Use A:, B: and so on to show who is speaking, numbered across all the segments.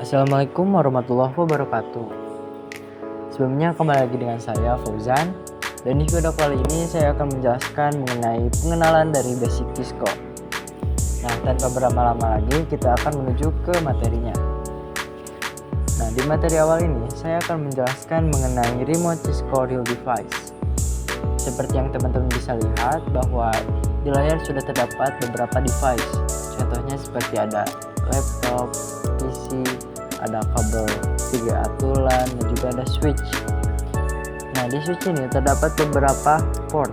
A: Assalamualaikum warahmatullahi wabarakatuh. Sebelumnya kembali lagi dengan saya Fauzan, dan di video kali ini saya akan menjelaskan mengenai pengenalan dari basic Cisco. Nah, tanpa berlama-lama lagi kita akan menuju ke materinya. Nah, di materi awal ini saya akan menjelaskan mengenai remote Cisco real device. Seperti yang teman-teman bisa lihat bahwa di layar sudah terdapat beberapa device. Contohnya seperti ada laptop, PC, ada kabel VGA tulen, dan juga ada switch. Nah, di switch ini terdapat beberapa port.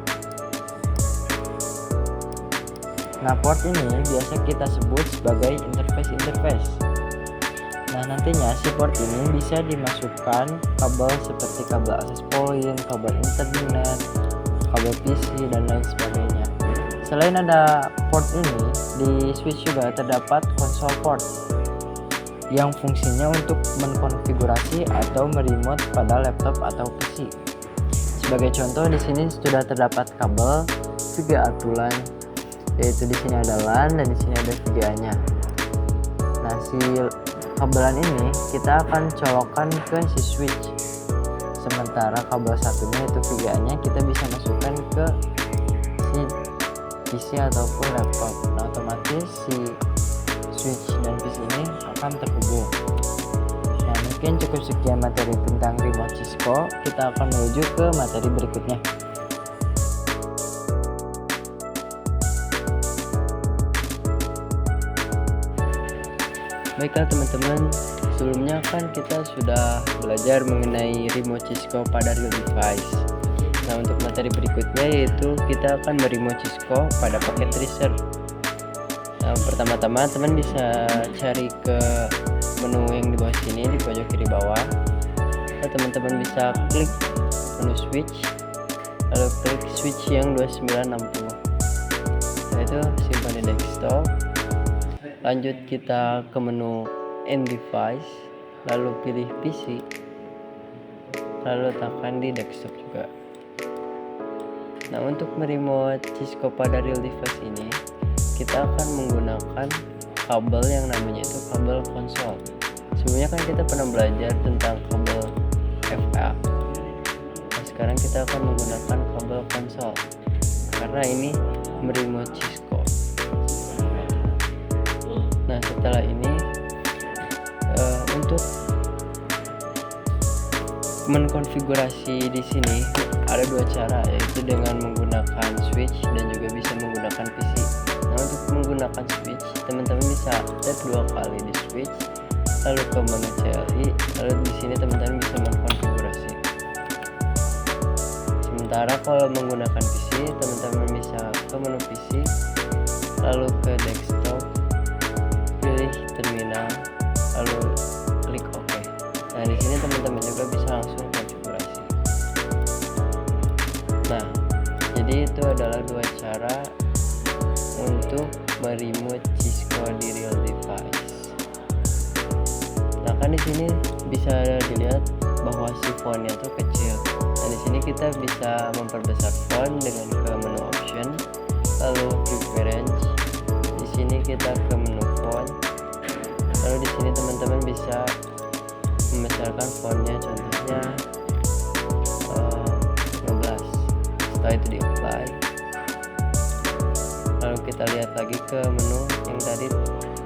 A: Nah, port ini biasa kita sebut sebagai interface. Nah, nantinya si port ini bisa dimasukkan kabel seperti kabel access point, kabel internet, kabel PC, dan lain sebagainya. Selain ada port ini, di switch juga terdapat console port yang fungsinya untuk mengkonfigurasi atau meremote pada laptop atau PC. Sebagai contoh, di sini sudah terdapat kabel VGA tulen, yaitu di sini ada LAN dan di sini ada VGA-nya. Nah, si kabelan ini kita akan colokkan ke si switch. Sementara kabel satunya itu VGA-nya kita bisa masukkan ke si PC ataupun laptop. Nah, otomatis si switch dan PC ini akan terhubung. Nah, mungkin cukup sekian materi tentang remote Cisco. Kita akan menuju ke materi berikutnya. Baiklah teman-teman, sebelumnya kan kita sudah belajar mengenai remote Cisco pada real device. Nah, untuk materi berikutnya yaitu kita akan meremote Cisco pada paket tracer. Nah, pertama-tama teman bisa cari ke menu yang di bawah sini, di pojok kiri bawah. Nah, teman-teman bisa klik menu switch, lalu klik switch yang 2960. Nah, itu simpan di desktop. Lanjut kita ke menu end device, lalu pilih PC, lalu tekan di desktop juga. Nah, untuk meremote Cisco pada real device ini kita akan menggunakan kabel yang namanya itu kabel konsol. Sebelumnya kan kita pernah belajar tentang kabel FA. Nah, sekarang kita akan menggunakan kabel konsol karena ini meremote Cisco. Nah, setelah ini untuk mengkonfigurasi di sini ada dua cara, yaitu dengan menggunakan switch dan juga bisa menggunakan PC. Nah, untuk menggunakan switch, teman-teman bisa tap dua kali di switch, lalu ke menu CLI, lalu di sini teman-teman bisa mengkonfigurasi. Sementara kalau menggunakan PC, teman-teman bisa ke menu PC, lalu ke desktop, pilih terminal, lalu klik OK. Nah, di sini teman-teman juga bisa langsung konfigurasi. Nah, jadi itu adalah dua cara untuk meremote Cisco di real device. Nah, kan di sini bisa dilihat bahwa si fontnya itu kecil. Nah, di sini kita bisa memperbesar font dengan ke menu option, lalu preference. Di sini kita ke menu font. Lalu di sini teman-teman bisa membesarkan fontnya, contohnya 15. Setelah itu di apply. Lalu kita lihat lagi ke menu yang tadi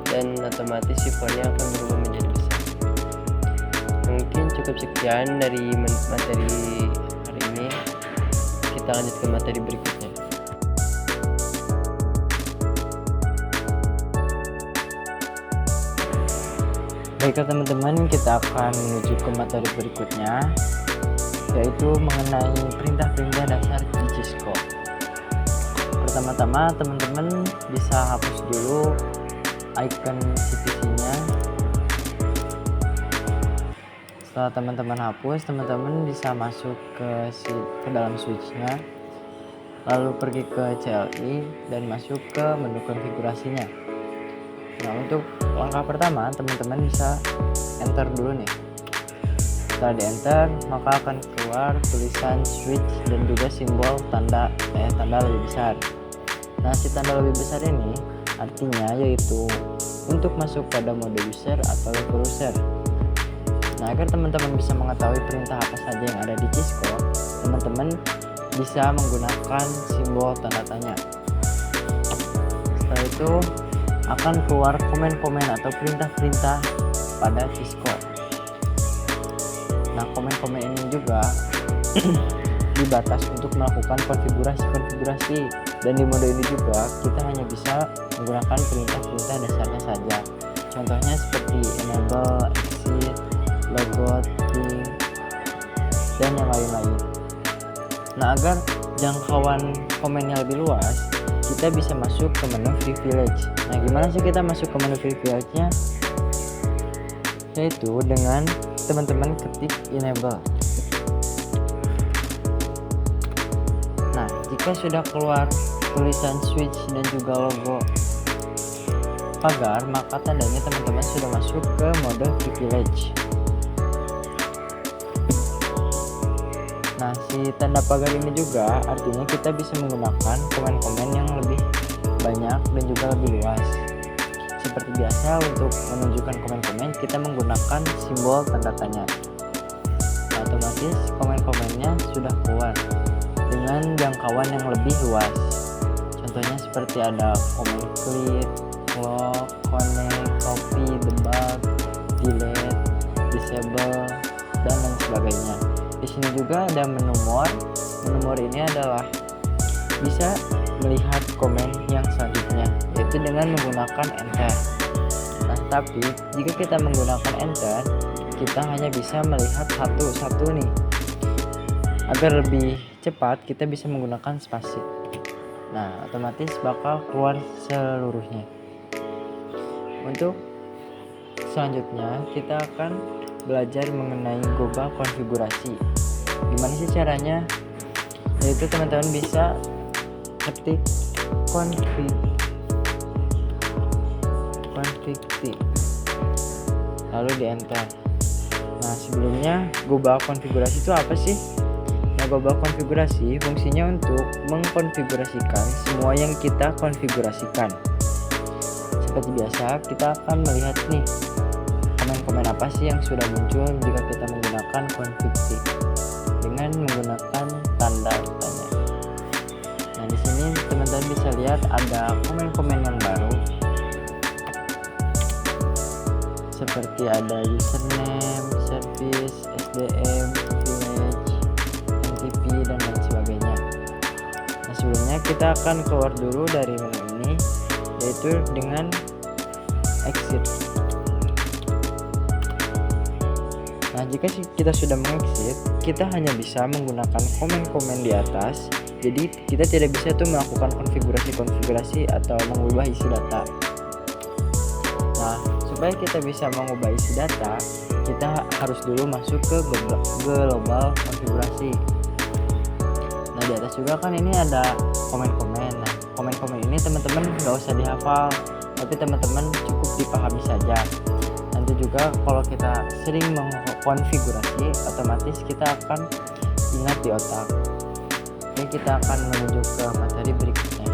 A: dan otomatis si fontnya akan berubah menjadi besar. Mungkin cukup sekian dari materi hari ini. Kita lanjut ke materi berikutnya. Baiklah teman-teman, kita akan menuju ke materi berikutnya, yaitu mengenai perintah-perintah dasar di Cisco. Pertama-tama teman-teman bisa hapus dulu icon CPC-nya. Setelah teman-teman hapus, teman-teman bisa masuk ke dalam switch-nya, lalu pergi ke CLI dan masuk ke menu konfigurasinya. Nah, untuk langkah pertama teman-teman bisa enter dulu nih. Setelah di enter, maka akan keluar tulisan switch dan juga simbol tanda lebih besar. Nah, si tanda lebih besar ini artinya yaitu untuk masuk pada mode user atau level user. Nah, agar teman-teman bisa mengetahui perintah apa saja yang ada di Cisco, teman-teman bisa menggunakan simbol tanda tanya. Setelah itu akan keluar komen-komen atau perintah-perintah pada Cisco. Nah, komen-komen ini juga dibatas untuk melakukan konfigurasi, dan di mode ini juga kita hanya bisa menggunakan perintah-perintah dasarnya saja. Contohnya seperti enable, exit, logout, ping, dan yang lain-lain. Nah, agar jangkauan komennya lebih luas, kita bisa masuk ke menu privilege. Nah, gimana sih kita masuk ke menu privilege-nya? Yaitu dengan teman-teman ketik enable. Nah, jika sudah keluar tulisan switch dan juga logo pagar, maka tandanya teman-teman sudah masuk ke mode privilege. Nah, si tanda pagar ini juga artinya kita bisa menggunakan komen-komen yang lebih banyak dan juga lebih luas. Seperti biasa, untuk menunjukkan komen-komen kita menggunakan simbol tanda tanya. Nah, otomatis komen-komennya sudah keluar dengan jangkauan yang lebih luas. Contohnya seperti ada komen klik, lock, connect, copy, debug, delete, disable, dan lain sebagainya. Di sini juga ada menu more. Menu more ini adalah bisa melihat komen yang selanjutnya, yaitu dengan menggunakan enter. Nah, tapi jika kita menggunakan enter, kita hanya bisa melihat satu-satu nih. Agar lebih cepat, kita bisa menggunakan spasi. Nah, otomatis bakal keluar seluruhnya. Untuk selanjutnya, kita akan belajar mengenai global konfigurasi. Gimana sih caranya? Yaitu teman-teman bisa ketik config t, lalu di enter. Nah, sebelumnya global konfigurasi itu apa sih? Nah, global konfigurasi fungsinya untuk mengkonfigurasikan semua yang kita konfigurasikan. Seperti biasa, kita akan melihat nih komen-komen apa sih yang sudah muncul jika kita menggunakan config t dengan menggunakan tanda tanya. Nah, di sini teman-teman bisa lihat ada komen-komen yang baru, seperti ada username, service, SDM, village, NTP, dan lain sebagainya. Nah, sebelumnya kita akan keluar dulu dari menu ini, yaitu dengan exit. Nah, jika kita sudah mengexit, kita hanya bisa menggunakan komen-komen di atas. Jadi kita tidak bisa tuh melakukan konfigurasi atau mengubah isi data. Nah, supaya kita bisa mengubah isi data, kita harus dulu masuk ke global konfigurasi. Nah, di atas juga kan ini ada komen-komen. Nah, komen-komen ini teman-teman nggak usah dihafal, tapi teman-teman cukup dipahami saja. Nanti juga kalau kita sering mengkonfigurasi, otomatis kita akan ingat di otak. Oke, kita akan menuju ke materi berikutnya.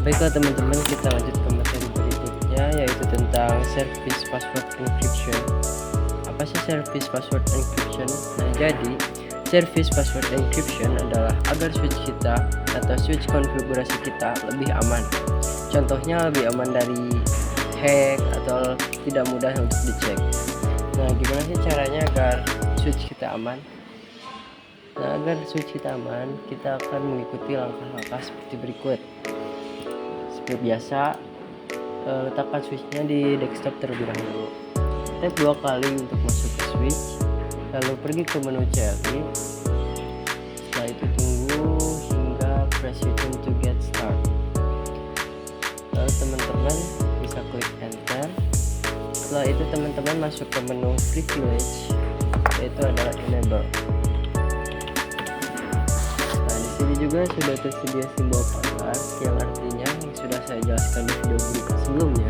A: Baiklah teman-teman, kita lanjut ke materi berikutnya, yaitu tentang service password encryption. Apa sih service password encryption? Nah, jadi service password encryption adalah agar switch kita atau switch konfigurasi kita lebih aman. Contohnya lebih aman dari hack atau tidak mudah untuk dicek. Nah, gimana sih caranya agar switch kita aman? Nah, agar switch kita aman, kita akan mengikuti langkah-langkah seperti berikut. Seperti biasa, letakkan switchnya di desktop terlebih dahulu. Tap 2 kali untuk masuk ke switch, lalu pergi ke menu CLI. Setelah itu tunggu hingga press button to get start. Lalu teman-teman bisa klik enter. Setelah itu teman-teman masuk ke menu privilege, yaitu adalah enable. Nah, di sini juga sudah tersedia simbol pagar yang artinya yang sudah saya jelaskan di video berikut sebelumnya,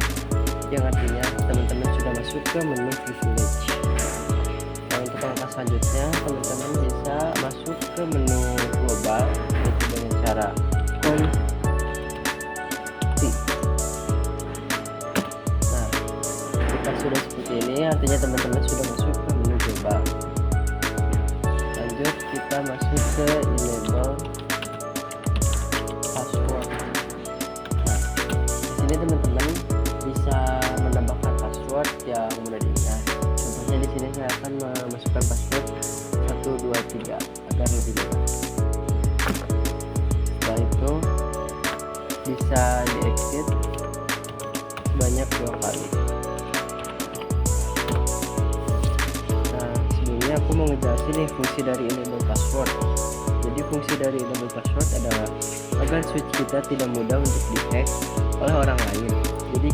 A: yang artinya teman-teman sudah masuk ke menu privilege. Nah, untuk langkah selanjutnya teman-teman bisa masuk ke menu global, yaitu dengan cara Jika sudah seperti ini, artinya teman-teman sudah masuk ke menu global. Lanjut, kita masuk ke enable password. Nah, di sini teman-teman bisa menambahkan password yang mudah diingat. Contohnya di sini saya akan memasukkan password 123 agar lebih mudah. Setelah itu bisa di exit sebanyak 2 kali. Nah, sebelumnya aku mau ngejelasin nih fungsi dari enable password. Jadi fungsi dari enable password adalah agar switch kita tidak mudah untuk dihack oleh orang lain. Jadi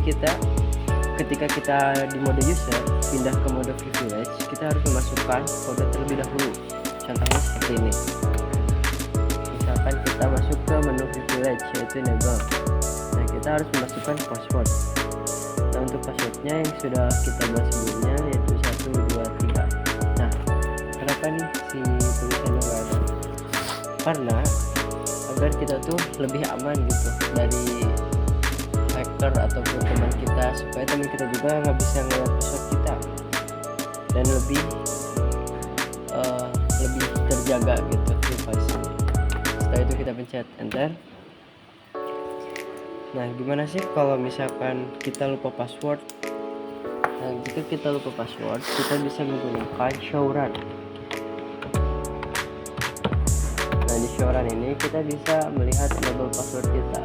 A: ketika kita di mode user pindah ke mode privilege, kita harus memasukkan kode terlebih dahulu. Contohnya seperti ini. Misalkan kita masuk ke menu privilege yaitu enable. Nah, kita harus memasukkan password. Nah, untuk passwordnya yang sudah kita bahas sebelumnya yaitu 123. Nah, kenapa nih si tulisannya nggak ada? Karena agar kita tuh lebih aman gitu dari hacker ataupun teman kita, supaya teman kita juga nggak bisa ngeliat password kita dan lebih terjaga gitu privasinya. Setelah itu kita pencet enter. Nah, gimana sih kalau misalkan kita lupa password? Nah, jika kita lupa password, kita bisa menggunakan show run. Nah, di show run ini kita bisa melihat enable password kita.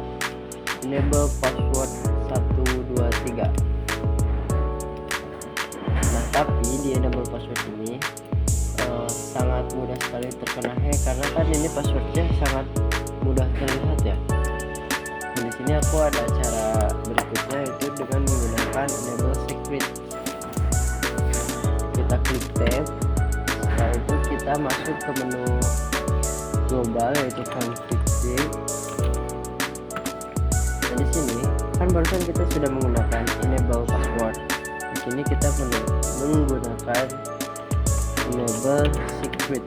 A: Enable password 123. Nah, tapi di enable password ini sangat mudah sekali terkena hack, karena kan ini passwordnya sangat mudah terlihat ya. Nah, di sini aku ada cara berikutnya yaitu dengan menggunakan enable secret. Kita klik tab, setelah itu kita masuk ke menu global yaitu config D. Nah, di sini kan barusan kita sudah menggunakan enable password. Di sini kita menggunakan enable secret.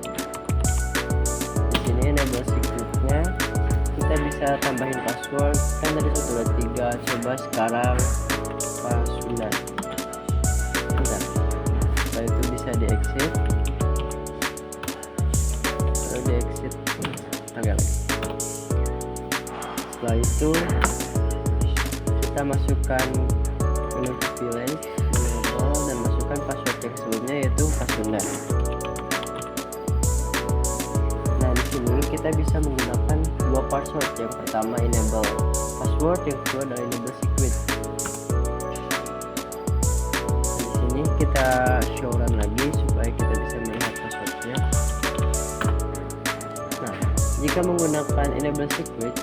A: Di sini enable secretnya kita bisa tambahin password, kan tadi 123, coba sekarang password. Bentar. Setelah itu bisa di exit, lalu di exit agak lagi. Setelah itu kita masukkan menu privilege, enable, dan masukkan password yang sebelumnya yaitu password. Nah, di sini kita bisa menggunakan dua password. Yang pertama enable password, yang kedua adalah enable secret. Di sini kita show run lagi supaya kita bisa melihat passwordnya. Nah, jika menggunakan enable secret,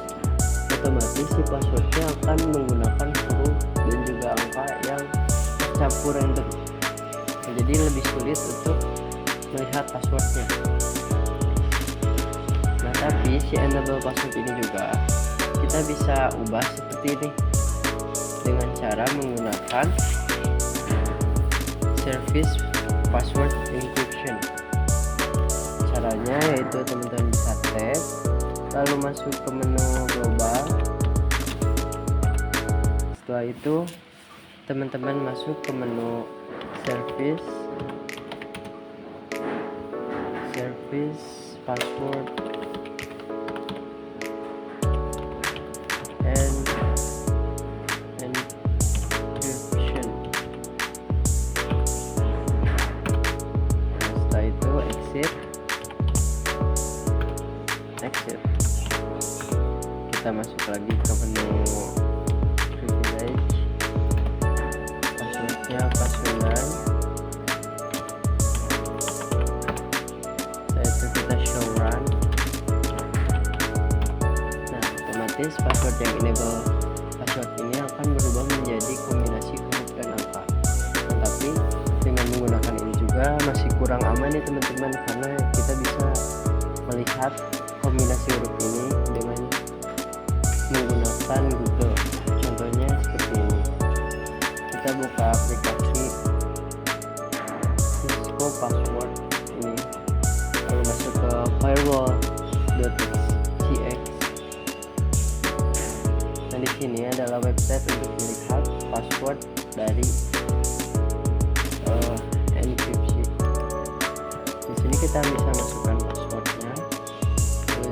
A: otomatis si passwordnya akan menggunakan huruf dan juga angka yang campur random. Nah, jadi lebih sulit untuk melihat passwordnya. Nah, tapi si enable password ini juga kita bisa ubah seperti ini dengan cara menggunakan service password encryption. Caranya yaitu teman-teman bisa tab, lalu masuk ke menu global. Setelah itu teman-teman masuk ke menu service password and encryption. Nah, setelah itu exit. Kita masuk lagi ke menu privilege, passwordnya password. Setelah itu kita show run. Nah, otomatis password yang enable password ini akan berubah menjadi kombinasi huruf dan angka. Tapi dengan menggunakan ini juga masih kurang aman nih teman-teman, karena kita bisa melihat kombinasi huruf ini dengan menggunakan Google. Contohnya seperti ini. Kita buka aplikasi Cisco Password ini, lalu masuk ke firewall.cx. Nah, di sini adalah website untuk melihat password dari kita bisa masukkan passwordnya,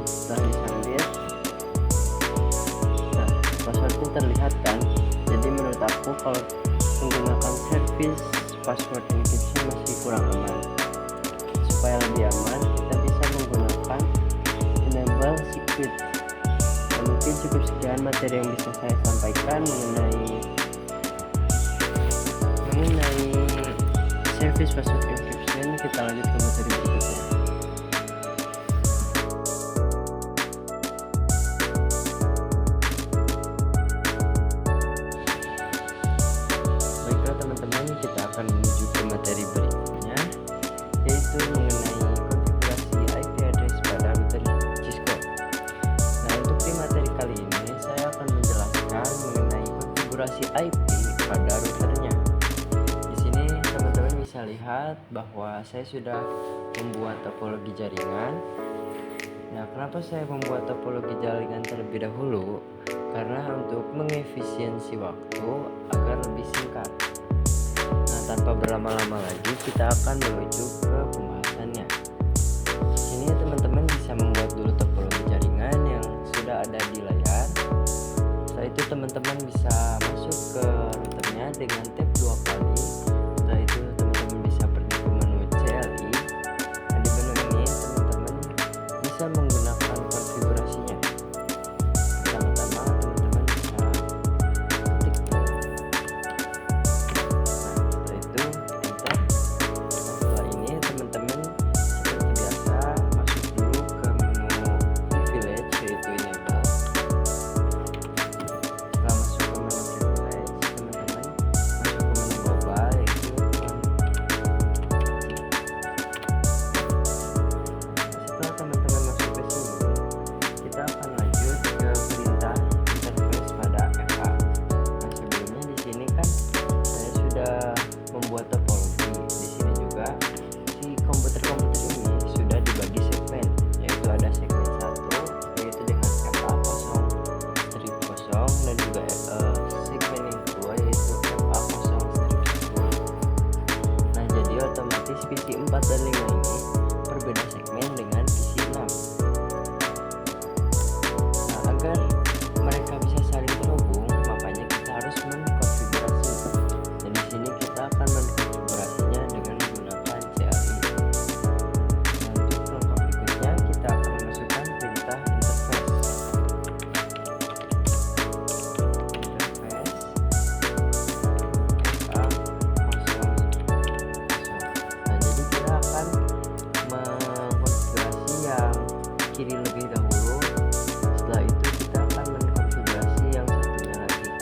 A: setelah disubmit. Nah, passwordnya terlihat kan. Jadi menurut aku kalau menggunakan service password encryption masih kurang aman. Supaya lebih aman, kita bisa menggunakan enable secret. Nah, mungkin cukup sekian materi yang bisa saya sampaikan mengenai service password encryption. Kita lanjut ke materi berikutnya. Baiklah teman-teman, kita akan menuju ke materi berikutnya, yaitu mengenai konfigurasi IP address pada router Cisco. Nah, untuk di materi kali ini saya akan menjelaskan mengenai konfigurasi IP pada routernya. Di sini teman-teman bisa lihat bahwa saya sudah membuat topologi jaringan. Nah, kenapa saya membuat topologi jaringan terlebih dahulu? Karena untuk mengefisiensi waktu agar lebih singkat. Nah, tanpa berlama-lama lagi, kita akan menuju ke pembahasannya. Di sini teman-teman bisa membuat dulu topologi jaringan yang sudah ada di layar. Setelah itu teman-teman bisa masuk ke routernya dengan tap 2 kali. Setelah itu teman-teman bisa pergi ke menu CLI. Nah, di menu ini teman-teman bisa menggunakan konfigurasinya. Pertama-tama teman-teman bisa ketik. Nah, setelah itu enter. Nah, setelah ini teman-teman seperti biasa masuk dulu ke menu privilege, yaitu enable. Setelah masuk ke menu privilege, teman-teman masuk ke menu global, yaitu setelah teman-teman masuk ke sini, kita akan lanjut ke perintah interface pada FA. Nah, sebelumnya di sini kan saya sudah membuat topologi. Di sini juga si komputer-komputer ini sudah dibagi segmen, yaitu ada segmen 1 yaitu dengan FA0, strip 0, dan juga segmen yang kedua yaitu FA0 strip 1. Nah, jadi otomatis PC 4 dan 5 ini berbeda segmen dengan PC 6. Nah, agar mereka bisa saling terhubung, makanya kita harus mengkonfigurasi. Dan di sini kita akan mengkonfigurasinya dengan menggunakan CLI. Nah, untuk perangkat berikutnya kita akan memasukkan perintah interface. Nah, jadi kita akan mengkonfigurasi yang kiri lebih dahulu. Setelah itu kita akan mengkonfigurasi yang satunya lagi.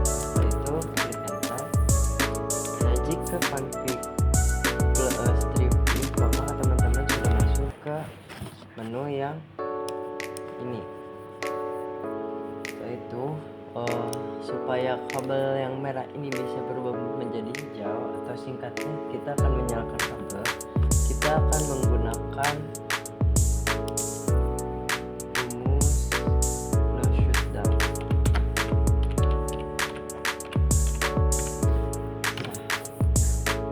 A: Setelah itu klik enter. Nah, jika config strip if, maka teman-teman sudah masuk ke menu yang ini. Setelah itu supaya kabel yang merah ini bisa berubah menjadi hijau, atau singkatnya kita akan menyalakan kabel. Kita akan menggunakan rumus no shutdown.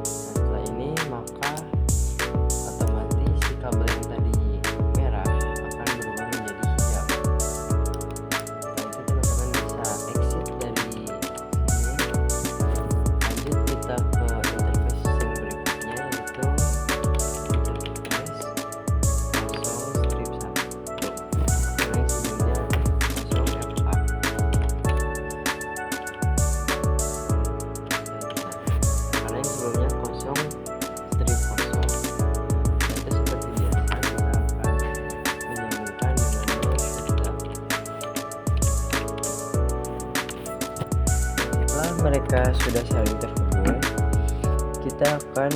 A: Setelah ini maka otomatis si kabel yang tadi merah akan berubah menjadi hijau. Setelah itu teman-teman bisa exit dari sini. Lanjut kita ke interface yang berikutnya, yaitu interface 0 strip 1. Karena yang sebelumnya 0 FA. Karena yang sebelumnya 0 strip 0. Nah, itu seperti biasa kita akan menyambungkan dengan no shutdown. Setelah mereka sudah saling terhubung, kita akan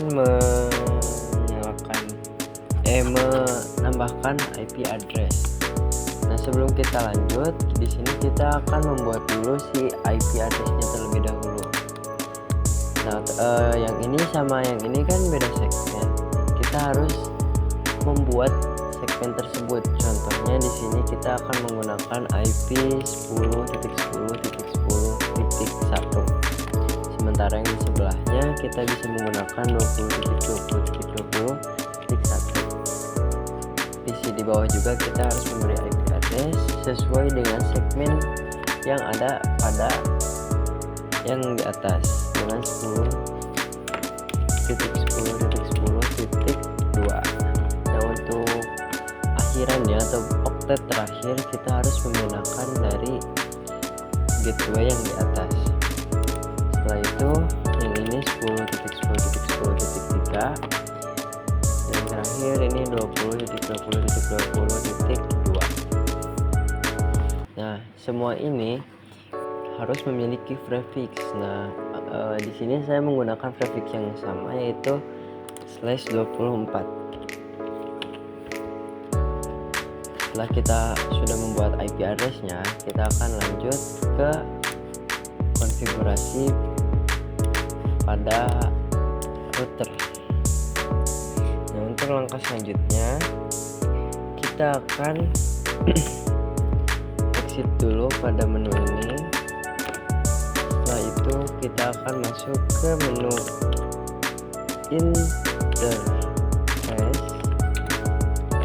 A: menambahkan IP address. Nah, sebelum kita lanjut, di sini kita akan membuat dulu si IP addressnya terlebih dahulu. Nah, yang ini sama yang ini kan beda segmen. Kita harus membuat segmen tersebut. Contohnya di sini kita akan menggunakan IP 10.10.10.1. Sementara yang di sebelahnya kita bisa menggunakan 20.20.20 Di bawah juga kita harus memberi IP address sesuai dengan segmen yang ada pada yang di atas dengan 10.10.10.2. Nah, untuk akhirannya atau oktet terakhir kita harus menggunakan dari gateway yang di atas. Setelah itu yang ini 10.10.10.3, yang terakhir ini 20.20.20.2. Nah, semua ini harus memiliki prefix. Nah, di sini saya menggunakan prefix yang sama, yaitu /24. Setelah kita sudah membuat IP address-nya, kita akan lanjut ke konfigurasi pada router. Nah, untuk langkah selanjutnya kita akan exit dulu pada menu ini. Setelah itu kita akan masuk ke menu interface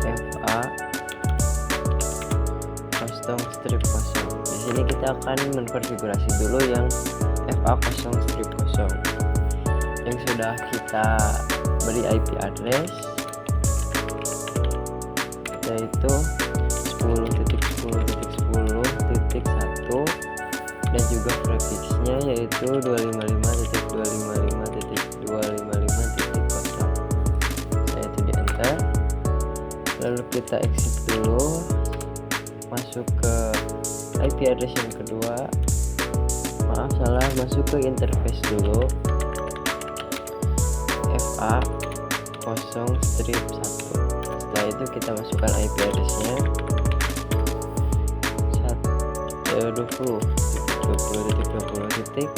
A: FA custom strip 0. Di sini kita akan mengkonfigurasi dulu yang FA 0/0 yang sudah kita beri IP address, yaitu 10.10.10.1 dan juga prefixnya yaitu 255.255.255.0. Saya itu di enter, lalu kita exit dulu, masuk ke IP address yang kedua, masuk ke interface dulu, FA 0/1. Setelah itu kita masukkan IP address-nya 20.20.20.1.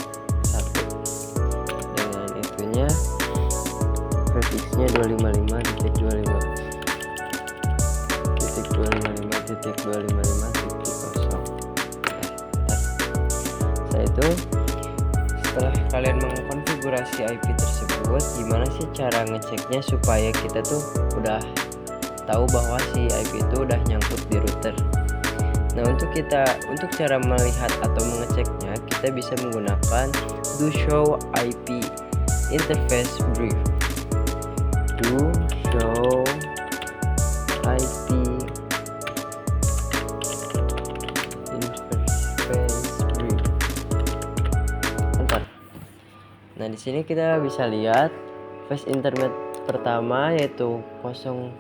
A: Dengan itunya prefixnya 255.255.255.0. Setelah itu, setelah kalian mengkonfigurasi IP tersebut, gimana sih cara ngeceknya supaya kita tuh udah tahu bahwa si IP itu udah nyangkut di router. Nah, untuk cara melihat atau mengeceknya, kita bisa menggunakan do show IP interface brief. Do show IP interface brief. Bentar. Nah, di sini kita bisa lihat face internet pertama yaitu 0/0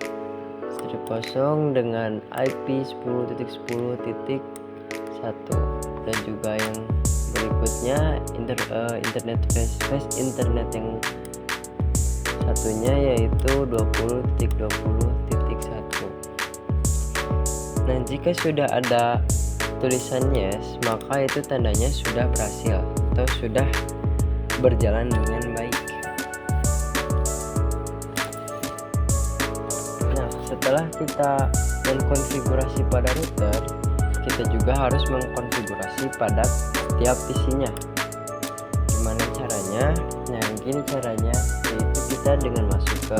A: dengan IP 10.10.1 dan juga yang berikutnya internet face internet yang satunya yaitu 20.20.1. Nah, jika sudah ada tulisan yes, maka itu tandanya sudah berhasil atau sudah berjalan dengan baik. Setelah kita mengkonfigurasi pada router, kita juga harus mengkonfigurasi pada tiap PC-nya. Gimana caranya? Nah, gini caranya, yaitu kita dengan masuk ke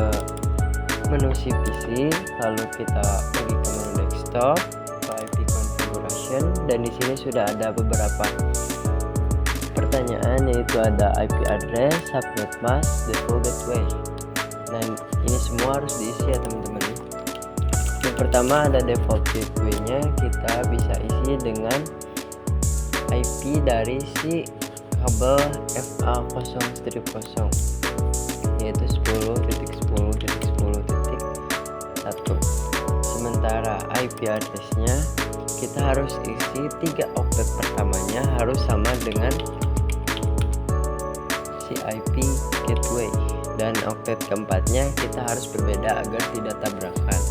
A: menu PC, lalu kita pergi ke menu desktop, ke IP configuration, dan di sini sudah ada beberapa pertanyaan, yaitu ada IP address, subnet mask, default gateway. Dan ini semua harus diisi ya teman-teman. Yang pertama ada default gateway-nya, kita bisa isi dengan IP dari si kabel FA 0/0 yaitu 10.10.10.1. Sementara IP address-nya kita harus isi 3 oktet pertamanya harus sama dengan si IP gateway, dan oktet keempatnya kita harus berbeda agar tidak tabrakan.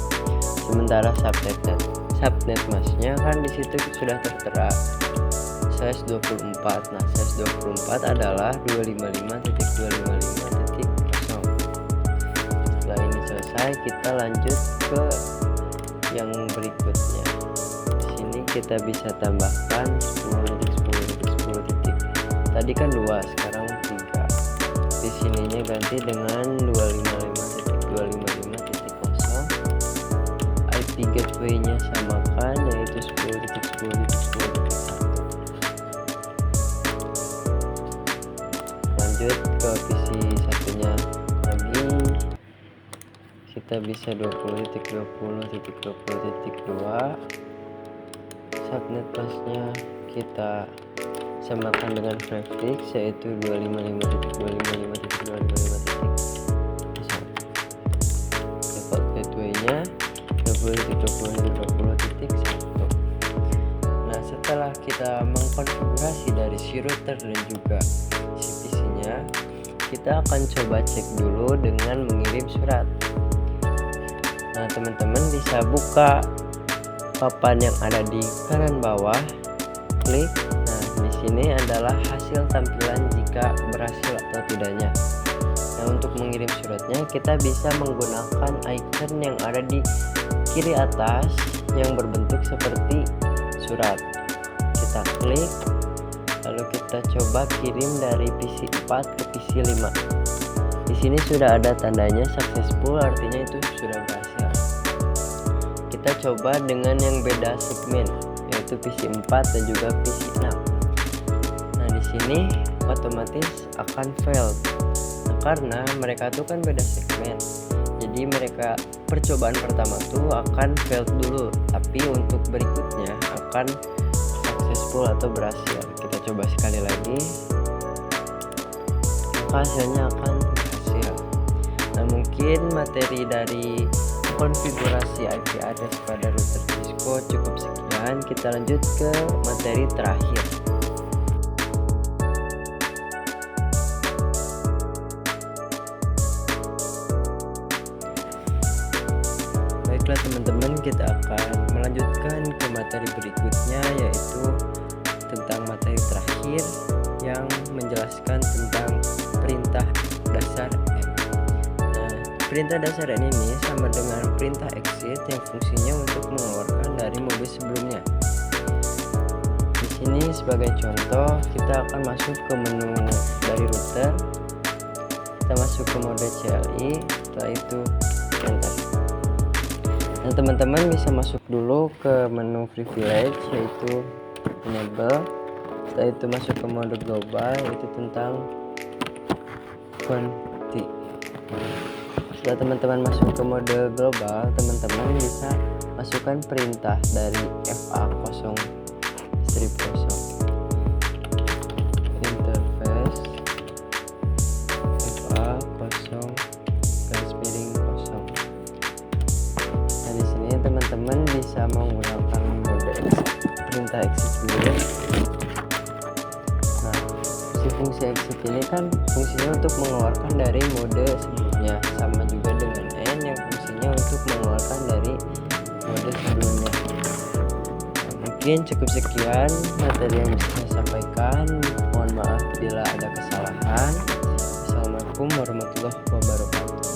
A: Sementara subnet masknya kan di situ sudah tertera /24. Nah, /24 adalah 255.255.0. Setelah ini selesai, kita lanjut ke yang berikutnya. Di sini kita bisa tambahkan 10.10.10. Tadi kan 2, sekarang 3. Di sininya ganti dengan 255.255.1. gateway-nya samakan, yaitu 10.10.10.1. Lanjut ke PC satunya lagi, kita bisa 20.20.20.2. Subnet busnya kita samakan dengan prefix, yaitu 255.255.255.1. Default gateway-nya 20.20.20.1. Nah, setelah kita mengkonfigurasi dari si router dan juga si PC-nya, kita akan coba cek dulu dengan mengirim surat. Nah, teman-teman bisa buka papan yang ada di kanan bawah, klik. Nah, di sini adalah hasil tampilan jika berhasil atau tidaknya. Nah, untuk mengirim suratnya kita bisa menggunakan icon yang ada di kiri atas yang berbentuk seperti surat. Kita klik, lalu kita coba kirim dari PC 4 ke PC 5. Di sini sudah ada tandanya successful, artinya itu sudah berhasil. Kita coba dengan yang beda segmen, yaitu PC 4 dan juga PC 6. Nah, di sini otomatis akan fail. Nah, karena mereka tuh kan beda segmen. Jadi mereka percobaan pertama tuh akan fail dulu, tapi untuk berikutnya akan successful atau berhasil. Kita coba sekali lagi, maka hasilnya akan berhasil. Nah, mungkin materi dari konfigurasi IP address pada router Cisco cukup sekian. Kita lanjut ke materi terakhir. Baiklah teman-teman, kita akan melanjutkan ke materi berikutnya, yaitu tentang materi terakhir yang menjelaskan tentang perintah dasar N. Nah, perintah dasar N ini sama dengan perintah exit yang fungsinya untuk mengeluarkan dari mode sebelumnya. Di sini sebagai contoh, kita akan masuk ke menu dari router. Kita masuk ke mode CLI, setelah itu enter. Nah, teman-teman bisa masuk dulu ke menu privilege, yaitu enable. Setelah itu masuk ke mode global, yaitu tentang quantity. Setelah teman-teman masuk ke mode global, teman-teman bisa masukkan perintah dari FA0 strip 0 interface FA0 garis miring 0. Nah, di sini teman-teman bisa menggunakan mode perintah exit dulu. Nah, fungsi exit ini kan fungsinya untuk mengeluarkan dari mode sebelumnya, sama juga dengan N yang fungsinya untuk mengeluarkan dari mode sebelumnya. Nah, mungkin cukup sekian materi yang bisa saya sampaikan. Mohon maaf bila ada kesalahan. Assalamualaikum warahmatullahi wabarakatuh.